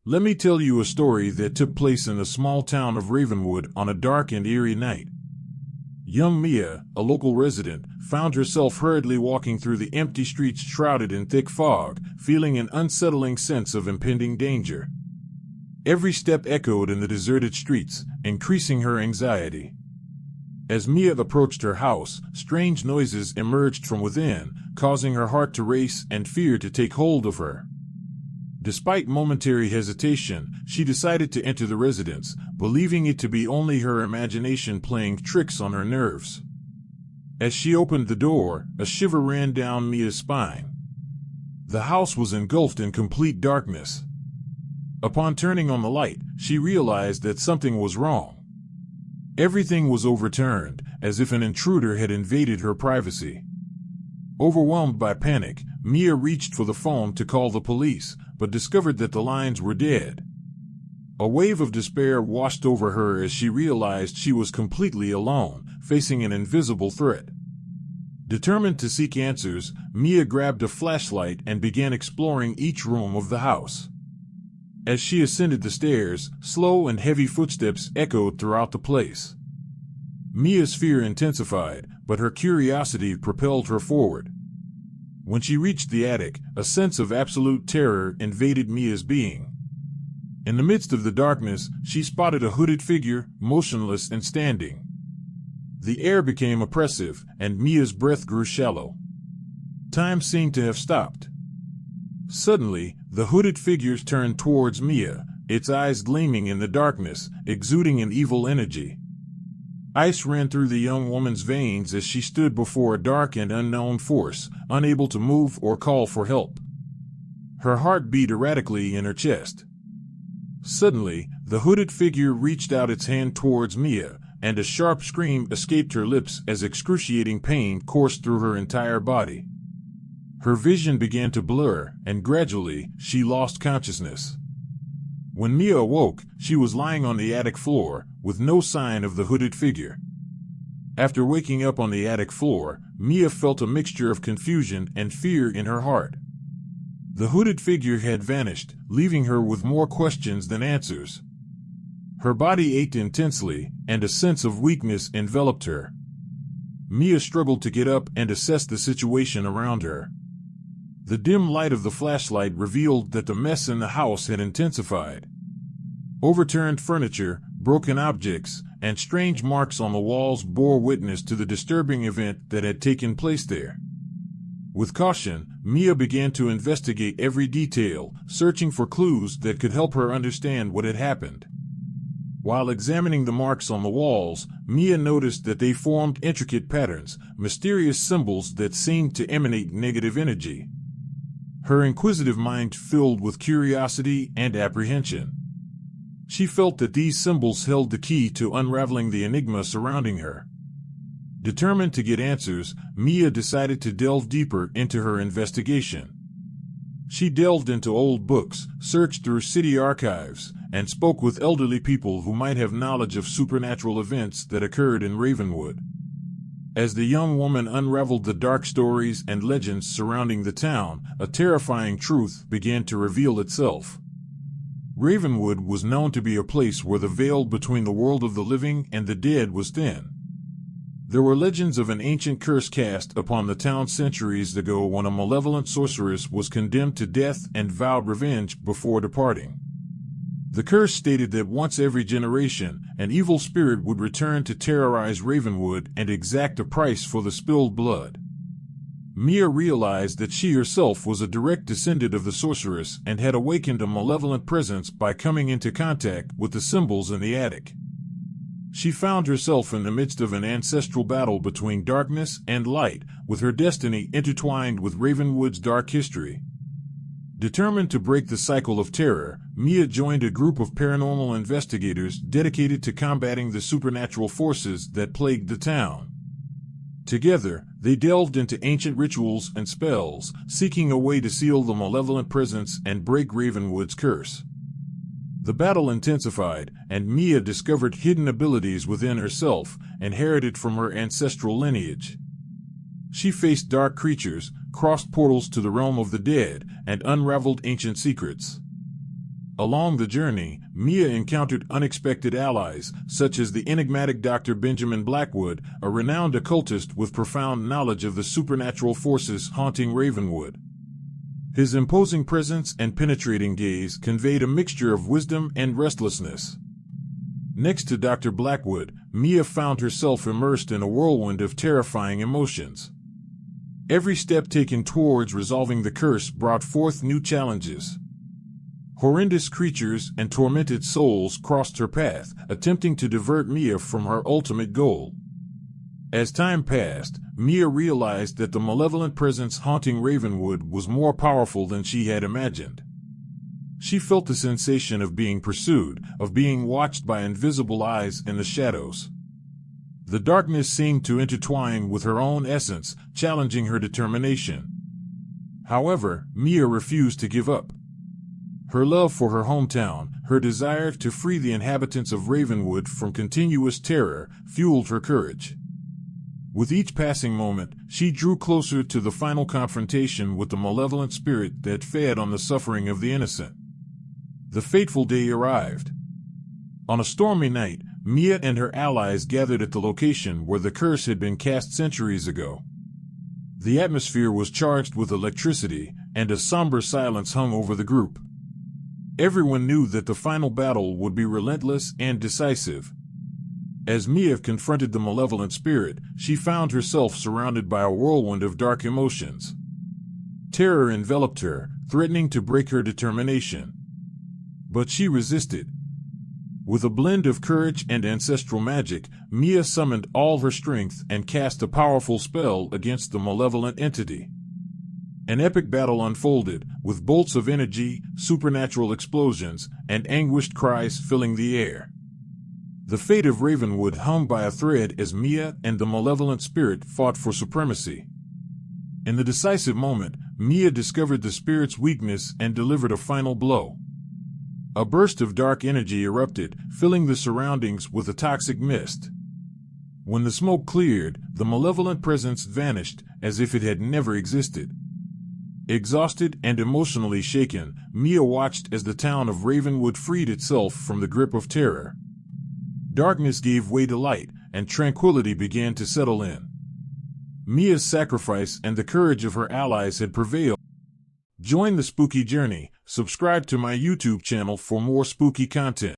Let me tell you a story that took place in the small town of Ravenwood on a dark and eerie night. Young Mia, a local resident, found herself hurriedly walking through the empty streets shrouded in thick fog, feeling an unsettling sense of impending danger. Every step echoed in the deserted streets, increasing her anxiety. As Mia approached her house, strange noises emerged from within, causing her heart to race and fear to take hold of her. Despite momentary hesitation, she decided to enter the residence, believing it to be only her imagination playing tricks on her nerves. As she opened the door, a shiver ran down Mia's spine. The house was engulfed in complete darkness. Upon turning on the light, she realized that something was wrong. Everything was overturned, as if an intruder had invaded her privacy. Overwhelmed by panic, Mia reached for the phone to call the police, but discovered that the lines were dead. A wave of despair washed over her as she realized she was completely alone, facing an invisible threat. Determined to seek answers, Mia grabbed a flashlight and began exploring each room of the house. As she ascended the stairs, slow and heavy footsteps echoed throughout the place. Mia's fear intensified, but her curiosity propelled her forward. When she reached the attic, a sense of absolute terror invaded Mia's being. In the midst of the darkness, she spotted a hooded figure, motionless and standing. The air became oppressive, and Mia's breath grew shallow. Time seemed to have stopped. Suddenly, the hooded figure turned towards Mia, its eyes gleaming in the darkness, exuding an evil energy. Ice ran through the young woman's veins as she stood before a dark and unknown force, unable to move or call for help. Her heart beat erratically in her chest. Suddenly, the hooded figure reached out its hand towards Mia, and a sharp scream escaped her lips as excruciating pain coursed through her entire body. Her vision began to blur, and gradually, she lost consciousness. When Mia awoke, she was lying on the attic floor, with no sign of the hooded figure. After waking up on the attic floor, Mia felt a mixture of confusion and fear in her heart. The hooded figure had vanished, leaving her with more questions than answers. Her body ached intensely, and a sense of weakness enveloped her. Mia struggled to get up and assess the situation around her. The dim light of the flashlight revealed that the mess in the house had intensified. Overturned furniture, broken objects, and strange marks on the walls bore witness to the disturbing event that had taken place there. With caution, Mia began to investigate every detail, searching for clues that could help her understand what had happened. While examining the marks on the walls, Mia noticed that they formed intricate patterns, mysterious symbols that seemed to emanate negative energy. Her inquisitive mind filled with curiosity and apprehension. She felt that these symbols held the key to unraveling the enigma surrounding her. Determined to get answers, Mia decided to delve deeper into her investigation. She delved into old books, searched through city archives, and spoke with elderly people who might have knowledge of supernatural events that occurred in Ravenwood. As the young woman unraveled the dark stories and legends surrounding the town, a terrifying truth began to reveal itself. Ravenwood was known to be a place where the veil between the world of the living and the dead was thin. There were legends of an ancient curse cast upon the town centuries ago when a malevolent sorceress was condemned to death and vowed revenge before departing. The curse stated that once every generation, an evil spirit would return to terrorize Ravenwood and exact a price for the spilled blood. Mia realized that she herself was a direct descendant of the sorceress and had awakened a malevolent presence by coming into contact with the symbols in the attic. She found herself in the midst of an ancestral battle between darkness and light, with her destiny intertwined with Ravenwood's dark history. Determined to break the cycle of terror, Mia joined a group of paranormal investigators dedicated to combating the supernatural forces that plagued the town. Together, they delved into ancient rituals and spells, seeking a way to seal the malevolent presence and break Ravenwood's curse. The battle intensified, and Mia discovered hidden abilities within herself, inherited from her ancestral lineage. She faced dark creatures, crossed portals to the realm of the dead, and unraveled ancient secrets. Along the journey, Mia encountered unexpected allies, such as the enigmatic Dr. Benjamin Blackwood, a renowned occultist with profound knowledge of the supernatural forces haunting Ravenwood. His imposing presence and penetrating gaze conveyed a mixture of wisdom and restlessness. Next to Dr. Blackwood, Mia found herself immersed in a whirlwind of terrifying emotions. Every step taken towards resolving the curse brought forth new challenges. Horrendous creatures and tormented souls crossed her path, attempting to divert Mia from her ultimate goal. As time passed, Mia realized that the malevolent presence haunting Ravenwood was more powerful than she had imagined. She felt the sensation of being pursued, of being watched by invisible eyes in the shadows. The darkness seemed to intertwine with her own essence, challenging her determination. However, Mia refused to give up. Her love for her hometown, her desire to free the inhabitants of Ravenwood from continuous terror, fueled her courage. With each passing moment, she drew closer to the final confrontation with the malevolent spirit that fed on the suffering of the innocent. The fateful day arrived. On a stormy night, Mia and her allies gathered at the location where the curse had been cast centuries ago. The atmosphere was charged with electricity, and a somber silence hung over the group. Everyone knew that the final battle would be relentless and decisive. As Mia confronted the malevolent spirit, she found herself surrounded by a whirlwind of dark emotions. Terror enveloped her, threatening to break her determination. But she resisted. With a blend of courage and ancestral magic, Mia summoned all her strength and cast a powerful spell against the malevolent entity. An epic battle unfolded, with bolts of energy, supernatural explosions, and anguished cries filling the air. The fate of Ravenwood hung by a thread as Mia and the malevolent spirit fought for supremacy. In the decisive moment, Mia discovered the spirit's weakness and delivered a final blow. A burst of dark energy erupted, filling the surroundings with a toxic mist. When the smoke cleared, the malevolent presence vanished, as if it had never existed. Exhausted and emotionally shaken, Mia watched as the town of Ravenwood freed itself from the grip of terror. Darkness gave way to light, and tranquility began to settle in. Mia's sacrifice and the courage of her allies had prevailed. Join the spooky journey. Subscribe to my YouTube channel for more spooky content.